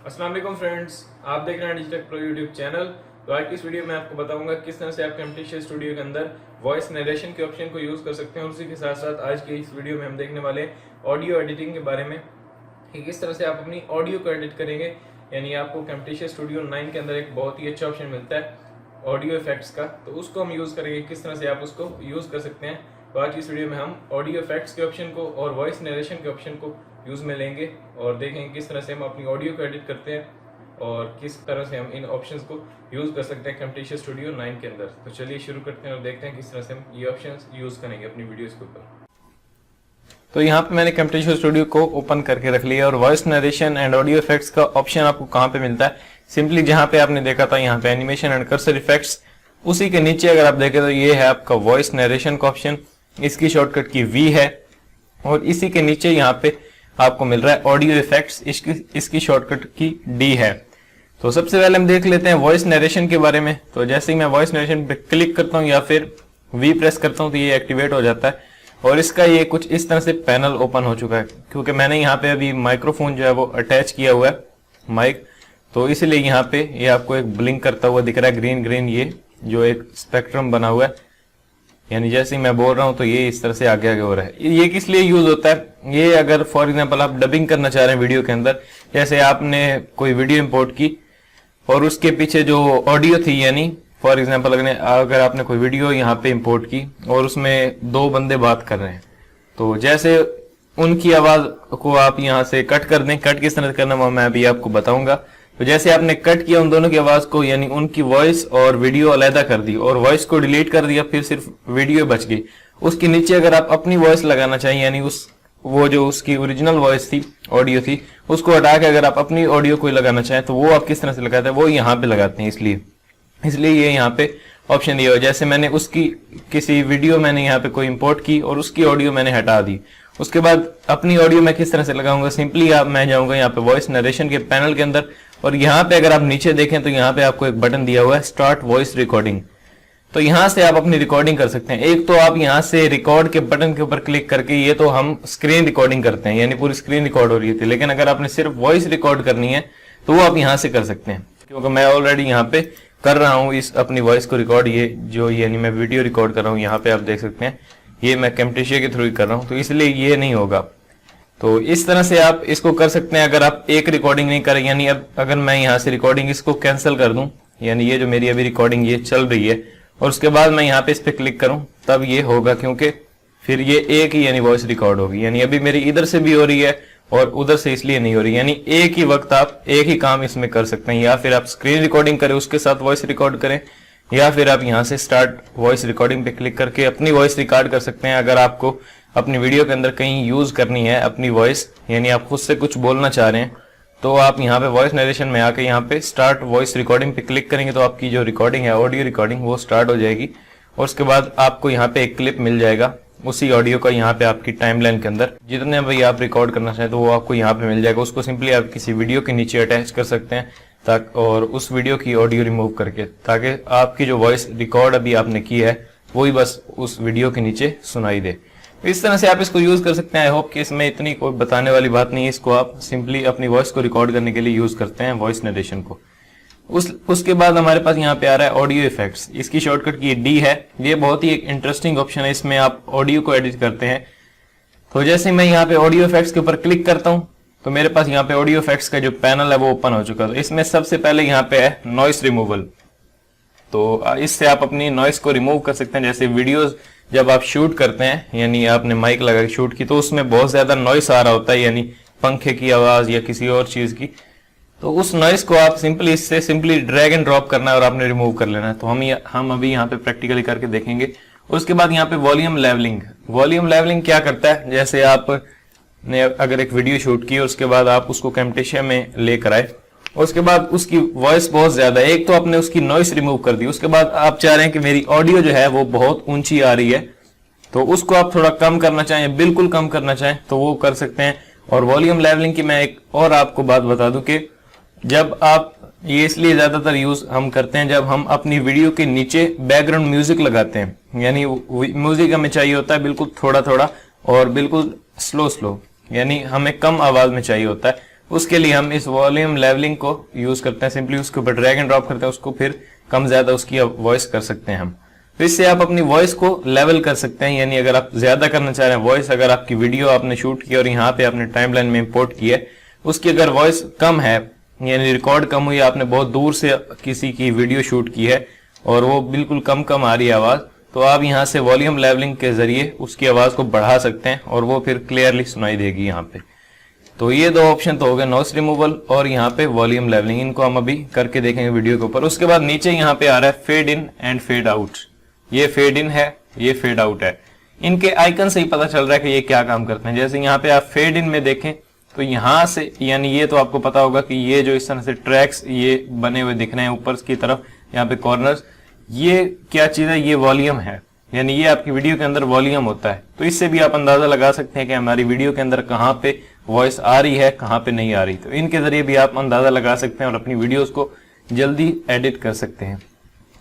अस्सलाम वालेकुम फ्रेंड्स, आप देख रहे हैं डिजिटल प्रो यूट्यूब चैनल। तो आज की इस वीडियो में आपको बताऊंगा किस तरह से आप कैमटेशिया स्टूडियो के अंदर वॉइस नरेशन के ऑप्शन को यूज़ कर सकते हैं। और उसी के साथ साथ आज की इस वीडियो में हम देखने वाले ऑडियो एडिटिंग के बारे में कि किस तरह से आप अपनी ऑडियो को एडिट करेंगे। यानी आपको कैमटेशिया स्टूडियो 9 के अंदर एक बहुत ही अच्छा ऑप्शन मिलता है ऑडियो इफेक्ट्स का, तो उसको हम यूज़ करेंगे। किस तरह से आप उसको यूज़ कर सकते हैं, तो आज की इस वीडियो में हम ऑडियो इफेक्ट्स के ऑप्शन को और वॉइस नरेशन के ऑप्शन को यूज़ में लेंगे और देखेंगे किस तरह से हम अपनी ऑडियो को एडिट करते हैं और किस तरह से हम इन ऑप्शंस को यूज़ कर सकते हैं कैमटेशिया स्टूडियो 9 के अंदर। तो चलिए शुरू करते हैं और देखते हैं किस तरह से हम ये ऑप्शंस यूज़ करेंगे अपनी वीडियोस के ऊपर। तो यहाँ पे मैंने कैमटेशिया स्टूडियो को ओपन करके रख लिया और voice narration and audio effects का ऑप्शन आपको कहाँ पे मिलता है, सिंपली जहाँ पे आपने देखा था यहाँ पे एनिमेशन एंड कर्सर इफेक्ट्स, उसी के नीचे अगर आप देखें तो ये है आपका वॉइस नरेशन का ऑप्शन। इसकी शॉर्टकट की V है और इसी के नीचे यहाँ पे आपको मिल रहा है ऑडियो इफेक्ट्स, इसकी शॉर्टकट की D है। तो सबसे पहले हम देख लेते हैं वॉइस नरेशन के बारे में। तो जैसे ही मैं वॉइस नरेशन पे क्लिक करता हूँ या फिर V प्रेस करता हूँ तो ये एक्टिवेट हो जाता है और इसका ये कुछ इस तरह से पैनल ओपन हो चुका है, क्योंकि मैंने यहाँ पे अभी माइक्रोफोन जो है वो अटैच किया हुआ है माइक, तो इसलिए यहाँ पे ये आपको एक ब्लिंक करता हुआ दिख रहा है ग्रीन ग्रीन, ये जो एक स्पेक्ट्रम बना हुआ है। यानी जैसे ही मैं बोल रहा हूं तो ये इस तरह से आगे आगे हो रहा है। ये किस लिए यूज होता है, ये अगर फॉर एग्जांपल आप डबिंग करना चाह रहे हैं वीडियो के अंदर, जैसे आपने कोई वीडियो इंपोर्ट की और उसके पीछे जो ऑडियो थी, यानी फॉर एग्जांपल अगर आपने कोई वीडियो यहाँ पे इंपोर्ट की और उसमें दो बंदे बात कर रहे हैं, तो जैसे उनकी आवाज को आप यहाँ से कट कर दें। कट किस तरह से करना मैं अभी आपको बताऊंगा। तो जैसे आपने कट किया उन दोनों की आवाज को, यानी उनकी वॉइस और वीडियो अलग कर दी और वॉइस को डिलीट कर दिया, फिर सिर्फ वीडियो बच गई। उसके नीचे अगर आप अपनी वॉइस लगाना चाहिए, यानी वो जो उसकी ओरिजिनल वॉइस थी, ऑडियो थी, उसको हटा के अगर आप अपनी ऑडियो को लगाना चाहें तो वो आप किस तरह से लगाते हैं, वो यहाँ पे लगाते हैं। इसलिए ये यहाँ पे ऑप्शन दिया हुआ। जैसे मैंने उसकी किसी वीडियो मैंने यहाँ पे कोई इंपोर्ट की और उसकी ऑडियो मैंने हटा दी, उसके बाद अपनी ऑडियो मैं किस तरह से लगाऊंगा, सिंपली मैं जाऊंगा यहाँ पे वॉइस नरेशन के पैनल के अंदर और यहाँ पे अगर आप नीचे देखें तो यहाँ पे आपको एक बटन दिया हुआ है स्टार्ट वॉइस रिकॉर्डिंग। तो यहाँ से आप अपनी रिकॉर्डिंग कर सकते हैं। एक तो आप यहाँ से रिकॉर्ड के बटन के ऊपर क्लिक करके, ये तो हम स्क्रीन रिकॉर्डिंग करते हैं, यानी पूरी स्क्रीन रिकॉर्ड हो रही थी, लेकिन अगर आपने सिर्फ वॉइस रिकॉर्ड करनी है तो वो आप यहाँ से कर सकते हैं, क्योंकि मैं ऑलरेडी यहाँ पे कर रहा हूँ इस अपनी वॉइस को रिकॉर्ड। यानी मैं वीडियो रिकॉर्ड कर रहा हूँ, यहाँ पे आप देख सकते हैं ये मैं कैमटेशिया के थ्रू ही कर रहा हूँ, तो इसलिए ये नहीं होगा। तो इस तरह से आप इसको कर सकते हैं अगर आप एक रिकॉर्डिंग नहीं करें। यानी अब अगर मैं यहाँ से रिकॉर्डिंग इसको कैंसिल कर दूं, यानी ये जो मेरी अभी रिकॉर्डिंग ये चल रही है और उसके बाद मैं यहाँ पे इस पे क्लिक करूं, तब ये होगा, क्योंकि फिर ये एक ही यानी वॉइस रिकॉर्ड होगी। यानी अभी मेरी इधर से भी हो रही है और उधर से इसलिए नहीं हो रही। यानी एक ही वक्त आप एक ही काम इसमें कर सकते हैं, या फिर आप स्क्रीन रिकॉर्डिंग करें उसके साथ वॉइस रिकॉर्ड करें, या फिर आप यहाँ से स्टार्ट वॉइस रिकॉर्डिंग पे क्लिक करके अपनी वॉइस रिकॉर्ड कर सकते हैं। अगर आपको अपनी वीडियो के अंदर कहीं यूज करनी है अपनी वॉइस, यानी आप खुद से कुछ बोलना चाह रहे हैं, तो आप यहाँ पे वॉइस नरेशन में आके यहाँ पे स्टार्ट वॉइस रिकॉर्डिंग पे क्लिक करेंगे तो आपकी जो रिकॉर्डिंग है ऑडियो रिकॉर्डिंग वो स्टार्ट हो जाएगी और उसके बाद आपको यहाँ पे एक क्लिप मिल जाएगा उसी ऑडियो का, यहाँ पे आपकी टाइमलाइन के अंदर जितने भाई आप रिकॉर्ड करना चाहें तो वो आपको यहाँ पे मिल जाएगा। उसको सिंपली आप किसी वीडियो के नीचे अटैच कर सकते हैं और उस वीडियो की ऑडियो रिमूव करके, ताकि आपकी जो वॉइस रिकॉर्ड अभी आपने की है वही बस उस वीडियो के नीचे सुनाई दे। इस तरह से आप इसको यूज कर सकते हैं। आई होप कि इसमें इतनी कोई बताने वाली बात नहीं है। इसको आप सिंपली अपनी वॉइस को रिकॉर्ड करने के लिए यूज करते हैं वॉइस नरेशन को। उसके बाद हमारे पास यहाँ पे आ रहा है ऑडियो इफेक्ट्स। इसकी शॉर्टकट की D है। ये बहुत ही एक इंटरेस्टिंग ऑप्शन है, इसमें आप ऑडियो को एडिट करते हैं। तो जैसे मैं यहाँ पे ऑडियो इफेक्ट्स के ऊपर क्लिक करता हूँ तो मेरे पास यहाँ पे ऑडियो इफेक्ट्स का जो पैनल है वो ओपन हो चुका है। इसमें सबसे पहले यहाँ पे है नॉइस रिमूवल। तो इससे आप अपनी नॉइस को रिमूव कर सकते हैं। जैसे वीडियोस जब आप शूट करते हैं, यानी आपने माइक लगा के शूट की, तो उसमें बहुत ज्यादा नॉइस आ रहा होता है, यानी पंखे की आवाज या किसी और चीज की, तो उस नॉइस को आप सिंपली ड्रैग एंड ड्रॉप करना है और आपने रिमूव कर लेना है। तो हम अभी यहाँ पे प्रैक्टिकली करके देखेंगे। उसके बाद यहाँ पे वॉल्यूम लेवलिंग क्या करता है, जैसे आपने अगर एक वीडियो शूट की उसके बाद आप उसको कैमटेशिया में लेकर आए, उसके बाद उसकी वॉइस बहुत ज्यादा है, एक तो आपने उसकी नॉइस रिमूव कर दी, उसके बाद आप चाह रहे हैं कि मेरी ऑडियो जो है वो बहुत ऊंची आ रही है, तो उसको आप थोड़ा कम करना चाहें, बिल्कुल कम करना चाहें तो वो कर सकते हैं। और वॉल्यूम लेवलिंग की मैं एक और आपको बात बता दूं कि जब आप ये इसलिए ज्यादातर यूज हम करते हैं जब हम अपनी वीडियो के नीचे बैकग्राउंड म्यूजिक लगाते हैं, यानी म्यूजिक हमें चाहिए होता है बिल्कुल थोड़ा थोड़ा और बिल्कुल स्लो, यानी हमें कम आवाज में चाहिए होता है। उसके लिए हम इस वॉल्यूम लेवलिंग को यूज करते हैं। सिंपली उसके ऊपर ड्रैग एंड ड्रॉप करते हैं, उसको फिर कम ज्यादा उसकी वॉइस कर सकते हैं हम। तो इससे आप अपनी वॉइस को लेवल कर सकते हैं, यानी अगर आप ज्यादा करना चाह रहे हैं वॉइस, अगर आपकी वीडियो आपने शूट की और यहाँ पे आपने टाइमलाइन में इंपोर्ट की है, उसकी अगर वॉइस कम है यानी रिकॉर्ड कम हुई, आपने बहुत दूर से किसी की वीडियो शूट की है और वो बिल्कुल कम कम आ रही है आवाज, तो आप यहाँ से वॉल्यूम लेवलिंग के जरिए उसकी आवाज को बढ़ा सकते हैं और वो फिर क्लियरली सुनाई देगी यहाँ पे। तो ये दो ऑप्शन तो हो गए, नॉइस रिमूवल और यहाँ पे वॉल्यूम लेवलिंग। इनको हम अभी करके देखेंगे वीडियो के ऊपर। उसके बाद नीचे यहाँ पे आ रहा है fade in and fade out. ये फेड इन है, ये फेड आउट है। इनके आइकन से ही पता चल रहा है कि ये क्या काम करते हैं। जैसे यहाँ पे आप फेड इन में देखें तो यहाँ से, यानी ये तो आपको पता होगा कि ये जो इस तरह से ट्रैक्स ये बने हुए दिख रहे हैं ऊपर की तरफ, यहाँ पे कॉर्नर्स, ये क्या चीज है, ये वॉल्यूम है, यानी ये आपकी वीडियो के अंदर वॉल्यूम होता है। तो इससे भी आप अंदाजा लगा सकते हैं कि हमारी वीडियो के अंदर कहाँ पे वॉइस आ रही है, कहाँ पे नहीं आ रही। तो इनके जरिए भी आप अंदाजा लगा सकते हैं और अपनी वीडियोस को जल्दी एडिट कर सकते हैं।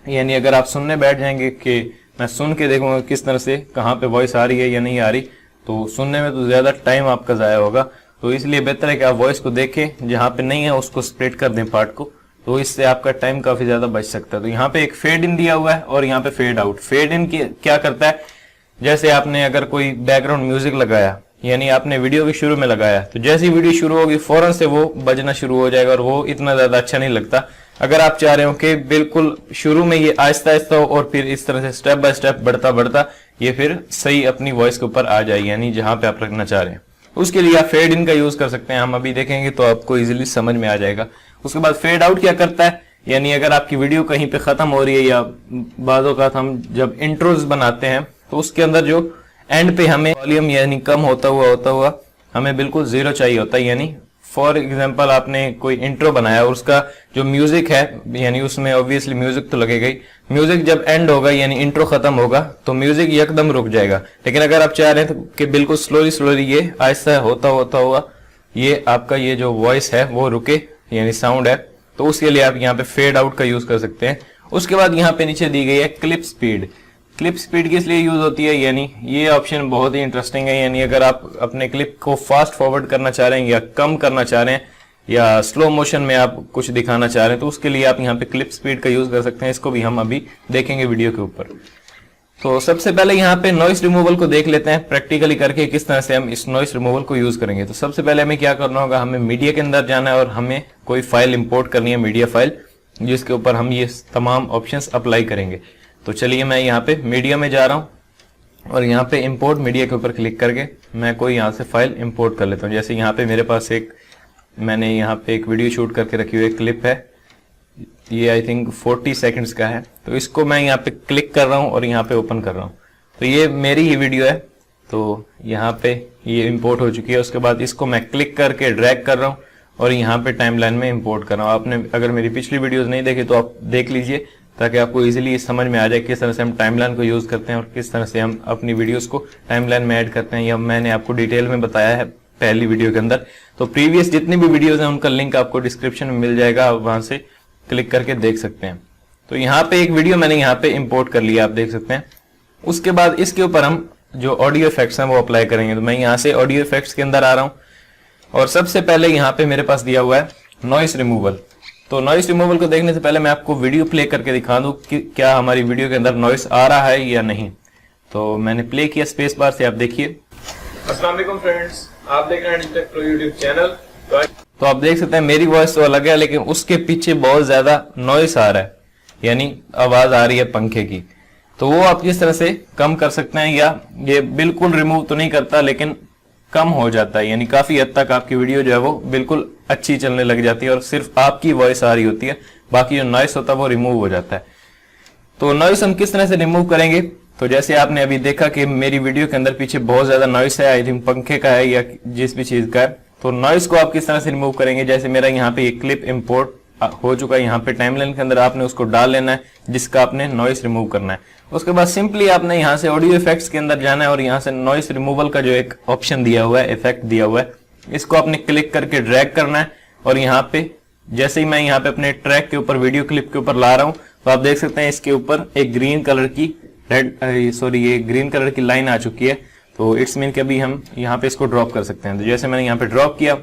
यानी अगर आप सुनने बैठ जाएंगे कि मैं सुन के देखूंगा किस तरह से कहाँ पे वॉइस आ रही है या नहीं आ रही, तो सुनने में तो ज्यादा टाइम आपका जाया होगा। तो इसलिए बेहतर है कि आप वॉइस को देखें, जहाँ पे नहीं है उसको स्प्लिट कर दें पार्ट को, तो इससे आपका टाइम काफी ज्यादा बच सकता है। तो यहाँ पे एक फेड इन दिया हुआ है और यहाँ पे फेड आउट। फेड इन क्या करता है, जैसे आपने अगर कोई बैकग्राउंड म्यूजिक लगाया, यानी आपने वीडियो के शुरू में लगाया, तो जैसी वीडियो शुरू होगी फौरन से वो बजना शुरू हो जाएगा और वो इतना ज्यादा अच्छा नहीं लगता। अगर आप चाह रहे हो कि बिल्कुल शुरू में ये आहिस्ता आहिस्ता हो और फिर इस तरह से स्टेप बाय स्टेप बढ़ता बढ़ता ये फिर सही अपनी वॉइस के ऊपर आ जाए, यानी जहां पे आप रखना चाह रहे हैं, उसके लिए आप फेड इन का यूज कर सकते हैं। हम अभी देखेंगे तो आपको इजीली समझ में आ जाएगा। उसके बाद फेड आउट क्या करता है, यानी अगर आपकी वीडियो कहीं पे खत्म हो रही है या बाज़ों का हम जब इंट्रोज बनाते हैं तो उसके अंदर जो एंड पे हमें वॉल्यूम यानी कम होता हुआ हमें बिल्कुल जीरो चाहिए होता है। यानी फॉर एग्जांपल आपने कोई इंट्रो बनाया और उसका जो म्यूजिक है, यानी उसमें ऑब्वियसली म्यूजिक तो लगेगा ही, म्यूजिक जब एंड होगा यानी इंट्रो खत्म होगा तो म्यूजिक एकदम रुक जाएगा। लेकिन अगर आप चाह रहे हैं कि बिल्कुल स्लोली ये आहिस्ता होता हुआ ये आपका ये जो वॉइस है वो रुके, यानी साउंड है, तो उसके लिए आप यहाँ पे फेड आउट का यूज कर सकते हैं। उसके बाद यहाँ पे नीचे दी गई है क्लिप स्पीड। क्लिप स्पीड किस लिए यूज होती है, यानी ये ऑप्शन बहुत ही इंटरेस्टिंग है। यानी अगर आप अपने क्लिप को फास्ट फॉरवर्ड करना चाह रहे हैं या कम करना चाह रहे हैं या स्लो मोशन में आप कुछ दिखाना चाह रहे हैं, तो उसके लिए आप यहाँ पे क्लिप स्पीड का यूज कर सकते हैं। इसको भी हम अभी देखेंगे वीडियो के ऊपर। तो सबसे पहले यहाँ पे नॉइस रिमूवल को देख लेते हैं प्रैक्टिकली करके, किस तरह से हम इस नॉइस रिमूवल को यूज करेंगे। तो सबसे पहले हमें क्या करना होगा, हमें मीडिया के अंदर जाना है और हमें कोई फाइल इंपोर्ट करनी है, मीडिया फाइल, जिसके ऊपर हम ये तमाम ऑप्शंस अप्लाई करेंगे। तो चलिए मैं यहाँ पे मीडिया में जा रहा हूँ और यहाँ पे इंपोर्ट मीडिया के ऊपर क्लिक करके मैं कोई यहाँ से फाइल इंपोर्ट कर लेता हूँ। जैसे यहाँ पे मेरे पास मैंने यहाँ पे एक वीडियो शूट करके रखी हुई क्लिप है, ये आई थिंक 40 सेकंड्स का है। तो इसको मैं यहाँ पे क्लिक कर रहा हूँ और यहाँ पे ओपन कर रहा हूँ। तो ये मेरी ही वीडियो है, तो यहाँ पे ये इंपोर्ट हो चुकी है। उसके बाद इसको मैं क्लिक करके ड्रैग कर रहा हूँ और यहाँ पे टाइमलाइन में इंपोर्ट कर रहा हूँ। आपने अगर मेरी पिछली वीडियोस नहीं देखी तो आप देख लीजिए, ताकि आपको इजीली समझ में आ जाए किस तरह से हम टाइमलाइन को यूज करते हैं और किस तरह से हम अपनी वीडियोस को टाइमलाइन में ऐड करते हैं। यह मैंने आपको डिटेल में बताया है पहली वीडियो के अंदर। तो प्रीवियस जितनी भी वीडियोस हैं उनका लिंक आपको डिस्क्रिप्शन में मिल जाएगा, आप वहां से क्लिक करके देख सकते हैं। तो यहाँ पे एक वीडियो मैंने यहाँ पे इंपोर्ट कर लिया, आप देख सकते हैं। उसके बाद इसके ऊपर हम जो ऑडियो इफेक्ट्स हैं वो अप्लाई करेंगे। तो मैं यहाँ से ऑडियो इफेक्ट्स के अंदर आ रहा हूँ और सबसे पहले यहाँ पे मेरे पास दिया हुआ है नॉइस रिमूवल। तो नॉइस रिमूवल को देखने से पहले मैं आपको वीडियो प्ले करके दिखा दूं कि क्या हमारी वीडियो के अंदर नॉइस आ रहा है या नहीं। तो मैंने प्ले किया स्पेस बार से, आप देखिए। अस्सलाम वालेकुम फ्रेंड्स, आप देख रहे हैं डिजिटल प्रो यूट्यूब चैनल। तो आप देख सकते हैं मेरी वॉइस तो अलग है, लेकिन उसके पीछे बहुत ज्यादा नॉइस आ रहा है, यानी आवाज आ रही है पंखे की। तो वो आप किस तरह से कम कर सकते हैं, या ये बिल्कुल रिमूव तो नहीं करता लेकिन कम हो जाता है, यानी काफी हद तक आपकी वीडियो जो है वो बिल्कुल अच्छी चलने लग जाती है और सिर्फ आपकी वॉइस आ रही होती है, बाकी जो नॉइस होता है वो रिमूव हो जाता है। तो नॉइस हम किस तरह से रिमूव करेंगे, तो जैसे आपने अभी देखा कि मेरी वीडियो के अंदर पीछे बहुत ज्यादा नॉइस है, आई थिंक पंखे का है या जिस भी चीज का है। तो नॉइस को आप किस तरह से रिमूव करेंगे, जैसे मेरा यहाँ पे ये क्लिप इंपोर्ट हो चुका है, यहाँ पे टाइमलाइन के अंदर आपने उसको डाल लेना है जिसका आपने नॉइस रिमूव करना है। उसके बाद सिंपली आपने यहाँ से ऑडियो इफेक्ट्स के अंदर जाना है और यहाँ से नॉइस रिमूवल का जो एक ऑप्शन दिया हुआ है, इफेक्ट दिया हुआ है, इसको आपने क्लिक करके ड्रैग करना है। और यहाँ पे जैसे ही मैं यहाँ पे अपने ट्रैक के ऊपर वीडियो क्लिप के ऊपर ला रहा हूँ, तो आप देख सकते हैं इसके ऊपर एक ग्रीन कलर की ये ग्रीन कलर की लाइन आ चुकी है। तो इट्स मीन कि अभी हम यहाँ पे इसको ड्रॉप कर सकते हैं। तो जैसे मैंने यहाँ पे ड्रॉप किया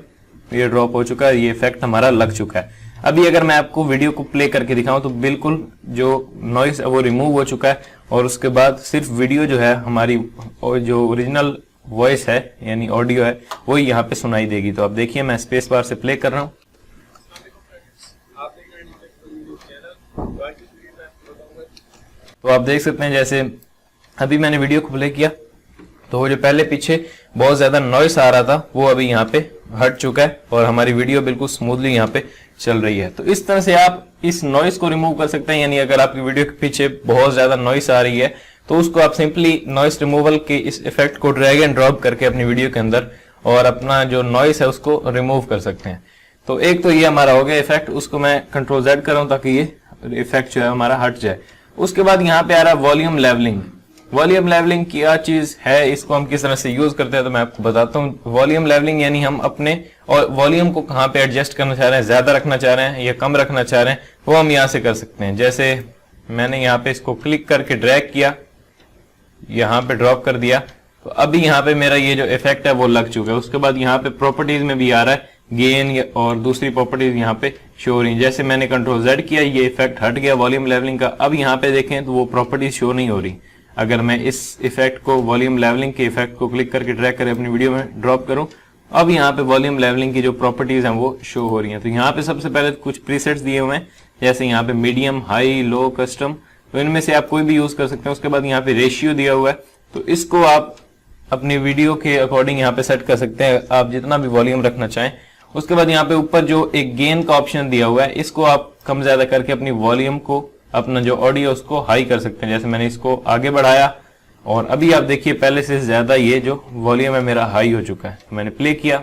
ये ड्रॉप हो चुका है, ये इफेक्ट हमारा लग चुका है। अभी अगर मैं आपको वीडियो को प्ले करके दिखाऊं तो बिल्कुल जो नॉइस है वो रिमूव हो चुका है और उसके बाद सिर्फ वीडियो जो है हमारी जो ओरिजिनल वॉइस है यानी ऑडियो है वो यहाँ पे सुनाई देगी। तो आप देखिए मैं स्पेस बार से प्ले कर रहा हूँ। तो आप देख सकते हैं जैसे अभी मैंने वीडियो को प्ले किया तो वो जो पहले पीछे बहुत ज्यादा नॉइस आ रहा था वो अभी यहाँ पे हट चुका है और हमारी वीडियो बिल्कुल स्मूथली यहाँ पे चल रही है। तो इस तरह से आप इस नॉइस को रिमूव कर सकते हैं, यानी अगर आपकी वीडियो के पीछे बहुत ज्यादा नॉइस आ रही है तो उसको आप सिंपली नॉइस रिमूवल के इस इफेक्ट को ड्रैग एंड ड्रॉप करके अपनी वीडियो के अंदर और अपना जो नॉइस है उसको रिमूव कर सकते हैं। तो एक तो ये हमारा हो गया इफेक्ट, उसको मैं कंट्रोल Z कर रहा हूं ताकि ये इफेक्ट जो है हमारा हट जाए। उसके बाद यहाँ पे आ रहा है वॉल्यूम लेवलिंग। वॉल्यूम लेवलिंग क्या चीज है, इसको हम किस तरह से यूज करते हैं तो मैं आपको बताता हूँ। वॉल्यूम लेवलिंग यानी हम अपने और वॉल्यूम को कहाँ पे एडजस्ट करना चाह रहे हैं, ज्यादा रखना चाह रहे हैं या कम रखना चाह रहे हैं, वो हम यहाँ से कर सकते हैं। जैसे मैंने यहाँ पे इसको क्लिक करके ड्रैग किया, यहाँ पे ड्रॉप कर दिया, तो अभी यहाँ पे मेरा ये जो इफेक्ट है वो लग चुका है। उसके बाद यहाँ पे प्रॉपर्टीज में भी आ रहा है गेन और दूसरी प्रॉपर्टीज यहाँ पे शो हो रही है। जैसे मैंने कंट्रोल Z किया, ये इफेक्ट हट गया वॉल्यूम लेवलिंग का। अब यहाँ पे देखें तो वो प्रॉपर्टीज शो नहीं हो रही। अगर मैं इस इफेक्ट को वॉल्यूम लेवलिंग के इफेक्ट को क्लिक करके ड्रैग करके अपनी वीडियो में ड्रॉप करूं, अब यहाँ पे वॉल्यूम लेवलिंग की जो प्रॉपर्टीज हैं वो शो हो रही हैं। तो यहाँ पे सबसे पहले कुछ प्रीसेट्स दिए हुए हैं, जैसे यहाँ पे मीडियम, हाई, लो, कस्टम, तो इनमें से आप कोई भी यूज कर सकते हैं। उसके बाद यहाँ पे रेशियो दिया हुआ है, तो इसको आप अपनी वीडियो के अकॉर्डिंग यहाँ पे सेट कर सकते हैं, आप जितना भी वॉल्यूम रखना चाहें। उसके बाद यहाँ पे ऊपर जो एक गेन का ऑप्शन दिया हुआ है, इसको आप कम ज्यादा करके अपनी वॉल्यूम को, अपना जो ऑडियो उसको हाई कर सकते हैं। जैसे मैंने इसको आगे बढ़ाया और अभी आप देखिए पहले से ज्यादा ये जो वॉल्यूम है मेरा हाई हो चुका है। तो मैंने प्ले किया,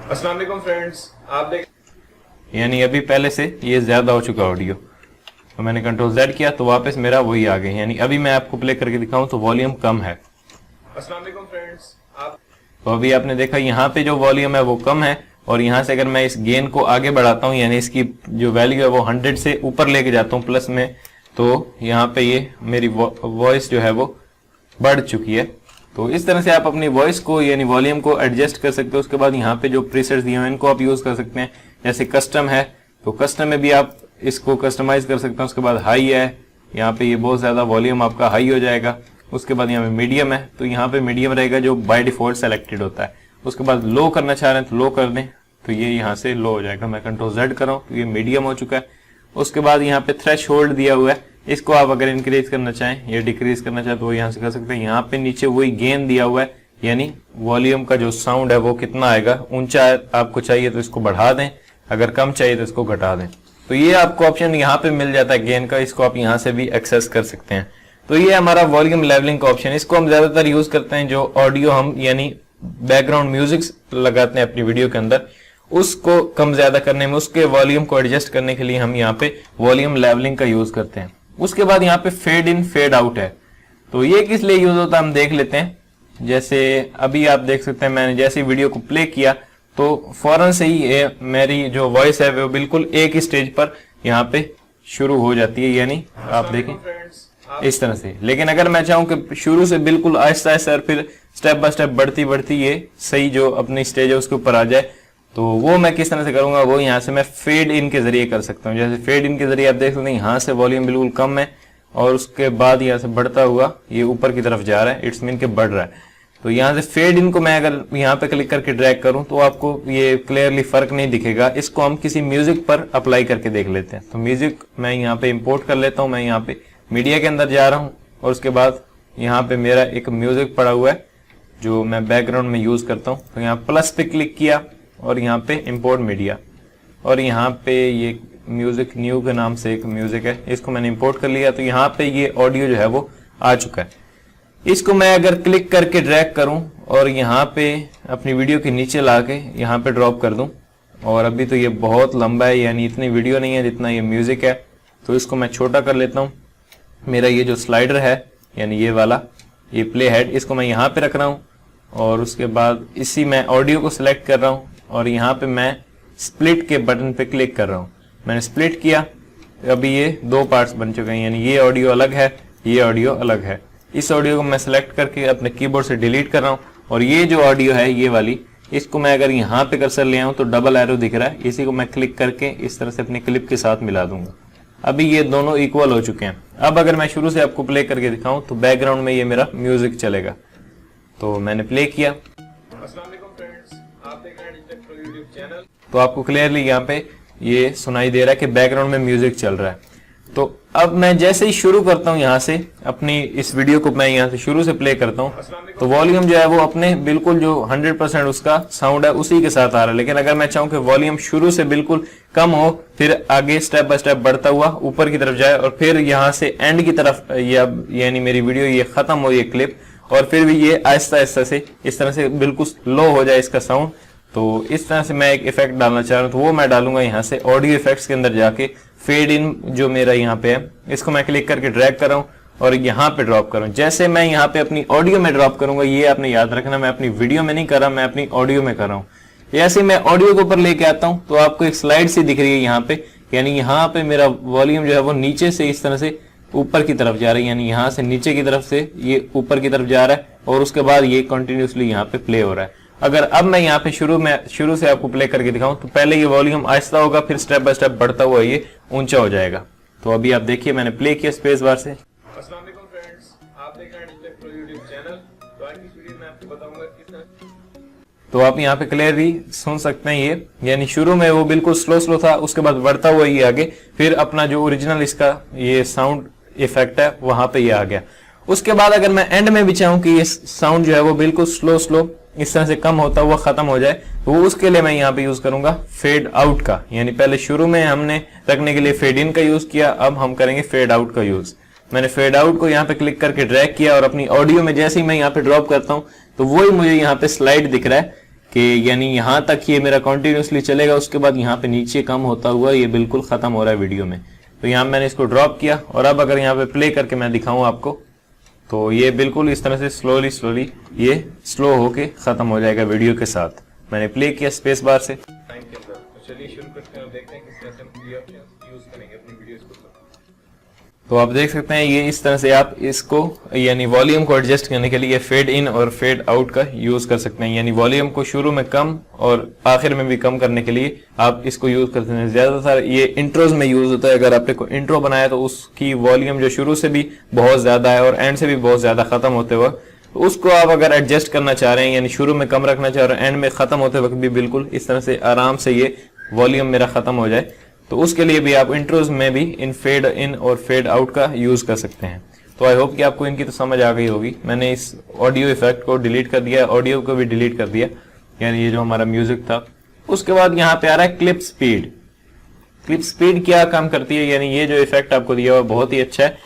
अस्सलाम वालेकुम फ्रेंड्स, आप देख यानी अभी पहले से ये ज्यादा हो चुका ऑडियो। तो मैंने कंट्रोल Z किया तो वापस मेरा वही आ गया, यानी अभी मैं आपको प्ले करके दिखाऊं तो वॉल्यूम कम है। अस्सलाम वालेकुम फ्रेंड्स, आप तो अभी आपने देखा यहाँ पे जो वॉल्यूम है वो कम है और यहाँ से अगर मैं इस गेन को आगे बढ़ाता हूँ, यानी इसकी जो वैल्यू है वो 100 से ऊपर लेके जाता हूँ प्लस में, तो यहाँ पे ये मेरी वॉइस जो है वो बढ़ चुकी है। तो इस तरह से आप अपनी वॉइस को यानी वॉल्यूम को एडजस्ट कर सकते हो। उसके बाद यहाँ पे जो प्रीसेट्स दिए हैं इनको आप यूज कर सकते हैं। जैसे कस्टम है तो कस्टम में भी आप इसको कस्टमाइज कर सकते हैं। उसके बाद हाई है, यहाँ पे ये बहुत ज्यादा वॉल्यूम आपका हाई हो जाएगा। उसके बाद यहाँ पे मीडियम है तो यहाँ पे मीडियम रहेगा जो बाय डिफॉल्ट सेलेक्टेड होता है। उसके बाद लो करना चाह रहे हैं तो लो कर दें, तो ये यहाँ से लो हो जाएगा। मैं कंट्रोल Z कर रहा हूँ तो ये मीडियम हो चुका है। उसके बाद यहाँ पे थ्रेश होल्ड दिया हुआ है, इसको आप अगर इंक्रीज करना चाहें या डिक्रीज करना चाहें तो वो यहाँ से कर सकते हैं। यहाँ पे नीचे वही गेन दिया हुआ है, यानी वॉल्यूम का जो साउंड है वो कितना आएगा, ऊंचा आपको चाहिए तो इसको बढ़ा दें, अगर कम चाहिए तो इसको घटा दें। तो ये आपको ऑप्शन यहाँ पे मिल जाता है गेन का, इसको आप यहाँ से भी एक्सेस कर सकते हैं। तो ये हमारा वॉल्यूम लेवलिंग का ऑप्शन, इसको हम ज्यादातर यूज करते हैं जो ऑडियो हम यानी बैकग्राउंड म्यूजिक लगाते हैं अपनी वीडियो के अंदर, उसको कम ज्यादा करने में, उसके वॉल्यूम को एडजस्ट करने के लिए हम यहाँ पे वॉल्यूम लेवलिंग का यूज करते हैं। उसके बाद यहाँ पे फेड इन फेड आउट है, तो ये किस लिए यूज होता है हम देख लेते हैं। जैसे अभी आप देख सकते हैं मैंने जैसे वीडियो को प्ले किया तो फौरन से ही मेरी जो वॉइस है वो बिल्कुल एक ही स्टेज पर यहाँ पे शुरू हो जाती है, यानी आप देखें इस तरह से। लेकिन अगर मैं चाहूं कि शुरू से बिल्कुल आहिस्ता आहिस्ता फिर स्टेप बाय स्टेप बढ़ती बढ़ती ये सही जो अपनी स्टेज है उसके ऊपर आ जाए, तो वो मैं किस तरह से करूंगा, वो यहाँ से मैं फेड इन के जरिए कर सकता हूँ। जैसे फेड इन के जरिए आप देख सकते हैं यहाँ से वॉल्यूम बिल्कुल कम है और उसके बाद यहाँ से बढ़ता हुआ ये ऊपर की तरफ जा रहा है, इट्स मीन के बढ़ रहा है। तो यहाँ से फेड इन को मैं अगर यहाँ पे क्लिक करके ड्रैग करूं तो आपको ये क्लियरली फर्क नहीं दिखेगा। इसको हम किसी म्यूजिक पर अप्लाई करके देख लेते हैं। तो म्यूजिक मैं यहाँ पे इंपोर्ट कर लेता हूँ, मैं यहाँ पे मीडिया के अंदर जा रहा हूँ और उसके बाद यहाँ पे मेरा एक म्यूजिक पड़ा हुआ है जो मैं बैकग्राउंड में यूज करता हूँ। तो यहाँ प्लस पे क्लिक किया और यहाँ पे इंपोर्ट मीडिया, और यहाँ पे ये म्यूजिक न्यू के नाम से एक म्यूजिक है, इसको मैंने इंपोर्ट कर लिया। तो यहाँ पे ये ऑडियो जो है वो आ चुका है। इसको मैं अगर क्लिक करके ड्रैग करूं और यहाँ पे अपनी वीडियो के नीचे लाके यहाँ पे ड्रॉप कर दूं, और अभी तो ये बहुत लंबा है यानी इतनी वीडियो नहीं है जितना ये म्यूजिक है, तो इसको मैं छोटा कर लेता हूँ। मेरा ये जो स्लाइडर है यानी ये वाला, ये प्ले हेड, इसको मैं यहाँ पे रख रहा हूँ और उसके बाद इसी मैं ऑडियो को सिलेक्ट कर रहा हूँ और यहाँ पे मैं स्प्लिट के बटन पे क्लिक कर रहा हूँ। मैंने स्प्लिट किया, अभी ये दो पार्ट्स बन चुके हैं, यानी ये ऑडियो अलग है, ये ऑडियो अलग है। इस ऑडियो को मैं सिलेक्ट करके अपने कीबोर्ड से डिलीट कर रहा हूँ और ये जो ऑडियो है ये वाली, इसको मैं अगर यहाँ पे कर्सर ले आऊं तो डबल एरो दिख रहा है, इसी को मैं क्लिक करके इस तरह से अपनी क्लिप के साथ मिला दूंगा। अभी ये दोनों इक्वल हो चुके हैं। अब अगर मैं शुरू से आपको प्ले करके दिखाऊं तो बैकग्राउंड में ये मेरा म्यूजिक चलेगा। तो मैंने प्ले किया। अस्सलाम वालेकुम फ्रेंड्स, आप देख रहे हैं डिजिटल प्रो यूट्यूब चैनल। तो आपको क्लियरली यहाँ पे ये सुनाई दे रहा है कि बैकग्राउंड में म्यूजिक चल रहा है। तो अब मैं जैसे ही शुरू करता हूँ यहाँ से अपनी इस वीडियो को मैं यहाँ से शुरू से प्ले करता हूँ तो वॉल्यूम जो है वो अपने बिल्कुल जो 100% उसका साउंड है उसी के साथ आ रहा है। लेकिन अगर मैं चाहूँ कि वॉल्यूम शुरू से बिल्कुल कम हो, फिर आगे स्टेप बाय स्टेप बढ़ता हुआ ऊपर की तरफ जाए और फिर यहाँ से एंड की तरफ यानी मेरी वीडियो ये खत्म हो ये क्लिप और फिर भी ये आहिस्ता आहिस्ता से इस तरह से बिल्कुल लो हो जाए इसका साउंड, तो इस तरह से मैं एक इफेक्ट डालना चाह रहा हूँ। तो वो मैं डालूंगा यहाँ से ऑडियो इफेक्ट्स के अंदर जाके फेड इन जो मेरा यहाँ पे है इसको मैं क्लिक करके ड्रैग कर रहा हूँ और यहाँ पे ड्रॉप करूँ। जैसे मैं यहाँ पे अपनी ऑडियो में ड्रॉप करूंगा, ये आपने याद रखना, मैं अपनी वीडियो में नहीं कर रहा, मैं अपनी ऑडियो में कर रहा हूँ। जैसे मैं ऑडियो के ऊपर लेके आता हूँ तो आपको एक स्लाइड सी दिख रही है यहाँ पे, यानी यहाँ पे मेरा वॉल्यूम जो है वो नीचे से इस तरह से ऊपर की तरफ जा रही है, यानी यहाँ से नीचे की तरफ से ये ऊपर की तरफ जा रहा है और उसके बाद ये कंटिन्यूसली यहाँ पे प्ले हो रहा है। अगर अब मैं यहाँ पे शुरू से आपको प्ले करके दिखाऊं तो पहले ये वॉल्यूम आहिस्ता होगा, फिर स्टेप बाय स्टेप बढ़ता हुआ ये ऊंचा हो जाएगा। तो अभी आप देखिए मैंने प्ले किया स्पेस बार से। अस्सलाम वालेकुम फ्रेंड्स, आप देख रहे हैं डिजिटल प्रो यूट्यूब चैनल। तो आज की इस वीडियो में आपको बताऊंगा किस तरह। तो आप यहाँ पे क्लियरली सुन सकते हैं ये, यानी शुरू में वो बिल्कुल स्लो था, उसके बाद बढ़ता हुआ ये आगे, फिर अपना जो ओरिजिनल इसका ये साउंड इफेक्ट है वहां पे ये आ गया। उसके बाद अगर मैं एंड में भी चाहूं कि ये साउंड जो है वो बिल्कुल स्लो इस तरह से कम होता हुआ खत्म हो जाए तो उसके लिए मैं यहाँ पे यूज करूंगा फेड आउट का। यानी पहले शुरू में हमने रखने के लिए फेड इन का यूज किया, अब हम करेंगे फेड आउट का यूज। मैंने फेड आउट को यहाँ पे क्लिक करके ड्रैग किया और अपनी ऑडियो में जैसे ही मैं यहाँ पे ड्रॉप करता हूँ तो वही मुझे यहाँ पे स्लाइड दिख रहा है कि यानी यहाँ तक ये मेरा कंटिन्यूसली चलेगा, उसके बाद यहाँ पे नीचे कम होता हुआ ये बिल्कुल खत्म हो रहा है वीडियो में। तो यहाँ मैंने इसको ड्रॉप किया और अब अगर यहाँ पे प्ले करके मैं दिखाऊं आपको तो ये बिल्कुल इस तरह से स्लोली ये स्लो होके खत्म हो जाएगा वीडियो के साथ। मैंने प्ले किया स्पेस बार से। टाइम के अंदर तो चलिए शुरू करते हैं और देखते हैं किस तरह से हम ये ऑप्शन यूज करेंगे अपनी वीडियोस को। तो आप देख सकते हैं ये इस तरह से आप इसको यानी वॉल्यूम को एडजस्ट करने के लिए फेड इन और फेड आउट का यूज कर सकते हैं। यानी वॉल्यूम को शुरू में कम और आखिर में भी कम करने के लिए आप इसको यूज करते हैं। ज्यादातर ये इंट्रोज में यूज होता है। अगर आपने कोई इंट्रो बनाया तो उसकी वॉल्यूम जो शुरू से भी बहुत ज्यादा है और एंड से भी बहुत ज्यादा खत्म होते वक्त, तो उसको आप अगर एडजस्ट करना चाह रहे हैं यानी शुरू में कम रखना चाह रहे हैं, एंड में खत्म होते वक्त भी बिल्कुल इस तरह से आराम से ये वॉल्यूम मेरा खत्म हो जाए, तो उसके लिए भी आप इंट्रोज में भी इन फेड इन और फेड आउट का यूज कर सकते हैं। तो आई होप कि आपको इनकी तो समझ आ गई होगी। मैंने इस ऑडियो इफेक्ट को डिलीट कर दिया, ऑडियो को भी डिलीट कर दिया, यानी ये जो हमारा म्यूजिक था। उसके बाद यहाँ पे आ रहा है क्लिप स्पीड। क्लिप स्पीड क्या काम करती है, यानी ये जो इफेक्ट आपको दिया हुआ बहुत ही अच्छा है।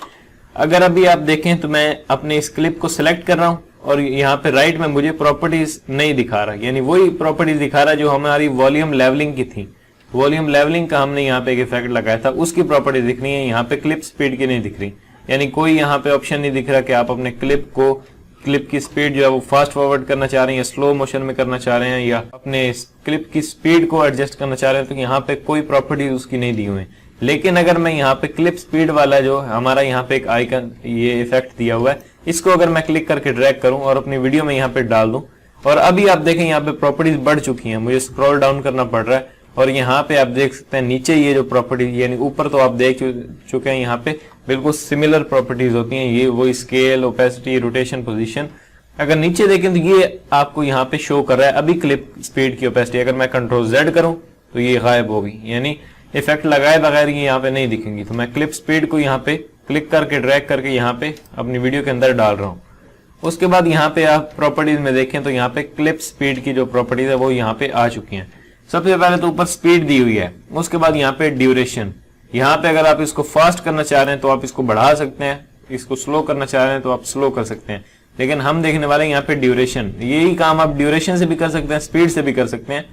अगर अभी आप देखें तो मैं अपने इस क्लिप को सिलेक्ट कर रहा हूँ और यहाँ पे राइट में मुझे प्रॉपर्टीज नहीं दिखा रहा, यानी वही प्रॉपर्टीज दिखा रहा जो हमारी वॉल्यूम लेवलिंग की थी। वॉल्यूम लेवलिंग का हमने यहाँ पे एक इफेक्ट लगाया था, उसकी प्रॉपर्टीज दिख रही है, यहाँ पे क्लिप स्पीड की नहीं दिख रही। यानी कोई यहाँ पे ऑप्शन नहीं दिख रहा कि आप अपने क्लिप की स्पीड जो है वो फास्ट फॉरवर्ड करना चाह रहे हैं या स्लो मोशन में करना चाह रहे हैं या अपने क्लिप की स्पीड को एडजस्ट करना चाह रहे हैं, तो यहाँ पे कोई प्रॉपर्टीज उसकी नहीं दी हुई है। लेकिन अगर मैं यहाँ पे क्लिप स्पीड वाला जो हमारा यहाँ पे एक आइकन ये इफेक्ट दिया हुआ है, इसको अगर मैं क्लिक करके ड्रैग करूं और अपनी वीडियो में यहाँ पे डाल दूं और अभी आप देखें यहाँ पे प्रॉपर्टीज बढ़ चुकी हैं, मुझे स्क्रॉल डाउन करना पड़ रहा है और यहाँ पे आप देख सकते हैं नीचे ये जो प्रॉपर्टीज, यानी ऊपर तो आप देख चुके हैं यहाँ पे बिल्कुल सिमिलर प्रॉपर्टीज होती हैं, ये वो स्केल, ओपेसिटी, रोटेशन, पोजीशन। अगर नीचे देखें तो ये आपको यहाँ पे शो कर रहा है अभी क्लिप स्पीड की ओपेसिटी। अगर मैं कंट्रोल Z करूं तो ये गायब होगी, यानी इफेक्ट लगाए बगैर ये यहाँ पे नहीं दिखेंगी। तो मैं क्लिप स्पीड को यहाँ पे क्लिक करके ड्रैग करके यहाँ पे अपनी वीडियो के अंदर डाल रहा हूँ। उसके बाद यहाँ पे आप प्रॉपर्टीज में देखें तो यहाँ पे क्लिप स्पीड की जो प्रॉपर्टीज है वो यहाँ पे आ चुकी हैं। सबसे पहले तो ऊपर स्पीड दी हुई है, उसके बाद यहाँ पे ड्यूरेशन। यहाँ पे अगर आप इसको फास्ट करना चाह रहे हैं तो आप इसको बढ़ा सकते हैं, इसको स्लो करना चाह रहे हैं तो आप स्लो कर सकते हैं, लेकिन हम देखने वाले हैं यहाँ पे ड्यूरेशन। यही काम आप ड्यूरेशन से भी कर सकते हैं, स्पीड से भी कर सकते हैं।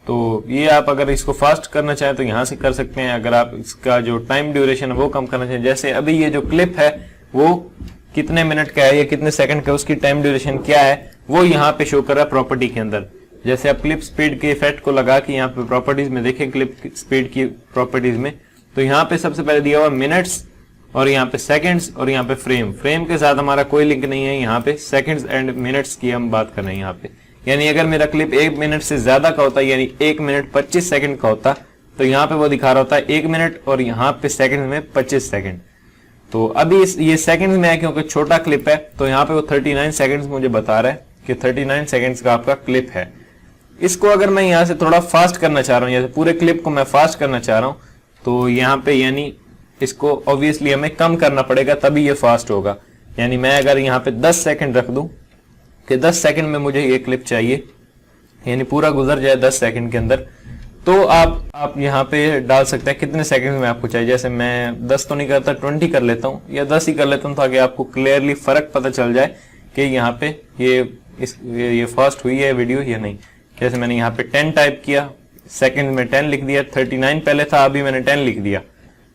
तो ये आप अगर इसको फास्ट करना चाहें तो यहाँ से कर सकते हैं। अगर आप इसका जो टाइम ड्यूरेशन है वो कम करना चाहें, जैसे अभी ये जो क्लिप है वो कितने मिनट का है या कितने सेकंड का, उसकी टाइम ड्यूरेशन क्या है वो यहाँ पे शो कर रहा है प्रॉपर्टी के अंदर। जैसे आप क्लिप स्पीड के इफेक्ट को लगा के यहाँ पे प्रॉपर्टीज में देखें, क्लिप स्पीड की प्रॉपर्टीज में, तो यहाँ पे सबसे पहले दिया हुआ मिनट्स और यहाँ पे सेकंड्स और यहाँ पे फ्रेम के साथ हमारा कोई लिंक नहीं है। यहाँ पे सेकंड्स एंड मिनट्स की हम बात कर रहे हैं यहाँ पे, यानी अगर मेरा क्लिप 1 मिनट से ज्यादा का होता यानी 1 मिनट 25 सेकंड का होता तो यहाँ पे वो दिखा रहा होता है 1 मिनट और यहाँ पे सेकंड में 25 सेकंड। तो अभी ये सेकंड में है क्योंकि छोटा क्लिप है, तो यहाँ पे वो 39 सेकंड्स मुझे बता रहा है कि 39 सेकंड्स का आपका क्लिप है। इसको अगर मैं यहाँ से थोड़ा फास्ट करना चाह रहा हूँ, जैसे पूरे क्लिप को मैं फास्ट करना चाह रहा हूँ, तो यहाँ पे यानी इसको ऑब्वियसली हमें कम करना पड़ेगा तभी ये फास्ट होगा। यानी मैं अगर यहाँ पे 10 सेकंड रख दूं कि 10 सेकंड में मुझे ये क्लिप चाहिए, यानी पूरा गुजर जाए 10 सेकंड के अंदर, तो आप यहाँ पे डाल सकते हैं कितने सेकंड में आपको चाहिए। जैसे मैं 10 तो नहीं करता, 20 कर लेता हूँ या 10 ही कर लेता हूँ ताकि आपको क्लियरली फर्क पता चल जाए कि यहाँ पे ये फास्ट हुई है वीडियो या नहीं। जैसे मैंने यहाँ पे 10 टाइप किया, सेकंड में 10 लिख दिया, 39 पहले था, अभी मैंने 10 लिख दिया।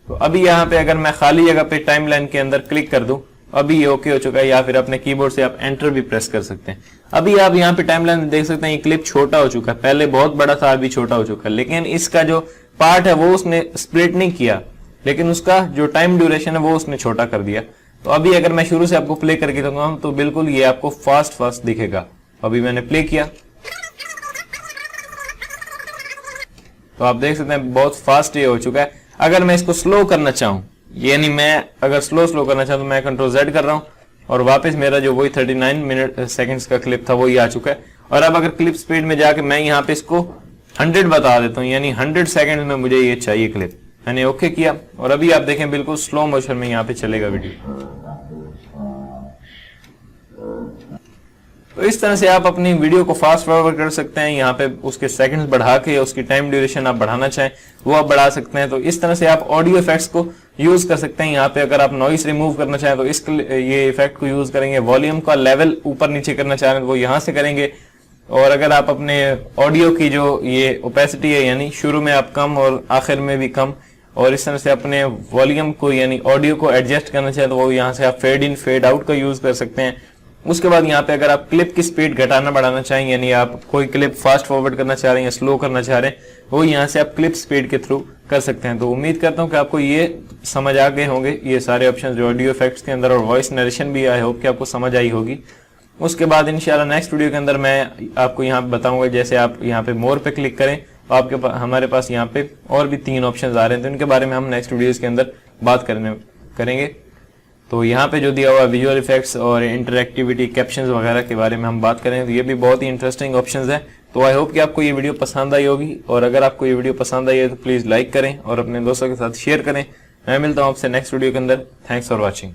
तो अभी यहाँ पे अगर मैं खाली जगह पे टाइमलाइन के अंदर क्लिक कर दूं, अभी ये ओके हो चुका है, या फिर अपने कीबोर्ड से आप एंटर भी प्रेस कर सकते हैं। अभी आप यहाँ पे टाइमलाइन में देख सकते हैं ये क्लिप छोटा हो चुका है, पहले बहुत बड़ा था अभी छोटा हो चुका है, लेकिन इसका जो पार्ट है वो उसने स्प्लिट नहीं किया, लेकिन उसका जो टाइम ड्यूरेशन है वो उसने छोटा कर दिया। तो अभी अगर मैं शुरू से आपको प्ले करके दूंगा तो बिल्कुल ये आपको फास्ट दिखेगा। अभी मैंने प्ले किया तो आप देख सकते हैं बहुत फास्ट ये हो चुका है। अगर मैं इसको स्लो करना चाहूं, यानी मैं अगर स्लो करना चाहूं तो मैं कंट्रोल Z कर रहा हूं और वापस मेरा जो वही 39 सेकंड्स का क्लिप था वही आ चुका है। और अब अगर क्लिप स्पीड में जाके मैं यहाँ पे इसको 100 बता देता हूँ, यानी 100 सेकंड में मुझे ये चाहिए क्लिप, मैंने ओके किया और अभी आप देखें बिल्कुल स्लो मोशन में यहाँ पे चलेगा वीडियो। तो इस तरह से आप अपनी वीडियो को फास्ट फॉरवर्ड कर सकते हैं। यहाँ पे उसके सेकंड्स बढ़ा के उसकी टाइम ड्यूरेशन आप बढ़ाना चाहें वो आप बढ़ा सकते हैं। तो इस तरह से आप ऑडियो इफेक्ट्स को यूज कर सकते हैं। यहाँ पे अगर आप नॉइस रिमूव करना चाहें तो ये इफेक्ट को यूज करेंगे। वॉल्यूम का लेवल ऊपर नीचे करना चाह रहे हैं तो वो यहाँ से करेंगे। और अगर आप अपने ऑडियो की जो ये ओपेसिटी है, यानी शुरू में आप कम और आखिर में भी कम, और इस तरह से अपने वॉल्यूम को यानी ऑडियो को एडजस्ट करना चाहें तो वो यहाँ से आप फेड इन फेड आउट का यूज कर सकते हैं। उसके बाद यहाँ पे अगर आप क्लिप की स्पीड घटाना बढ़ाना चाहें, यानी आप कोई क्लिप फास्ट फॉरवर्ड करना चाह रहे हैं या स्लो करना चाह रहे हैं, वो यहाँ से आप क्लिप स्पीड के थ्रू कर सकते हैं। तो उम्मीद करता हूँ कि आपको ये समझ आ गए होंगे, ये सारे ऑप्शन जो ऑडियो इफेक्ट्स के अंदर और वॉइस नरेशन भी आई होप कि आपको समझ आई होगी। उसके बाद इंशाल्लाह नेक्स्ट वीडियो के अंदर मैं आपको यहाँ पे बताऊंगा, जैसे आप यहाँ पे मोर पे क्लिक करें तो आपके हमारे पास यहाँ पे और भी 3 ऑप्शन आ रहे हैं, तो इनके बारे में हम नेक्स्ट वीडियोज के अंदर बात करेंगे। तो यहाँ पे जो दिया हुआ विजुअल इफेक्ट्स और इंटरएक्टिविटी कैप्शंस वगैरह के बारे में हम बात करें तो ये भी बहुत ही इंटरेस्टिंग ऑप्शंस है। तो आई होप कि आपको ये वीडियो पसंद आई होगी, और अगर आपको ये वीडियो पसंद आई है तो प्लीज लाइक करें और अपने दोस्तों के साथ शेयर करें। मैं मिलता हूँ आपसे नेक्स्ट वीडियो के अंदर। Thanks for watching.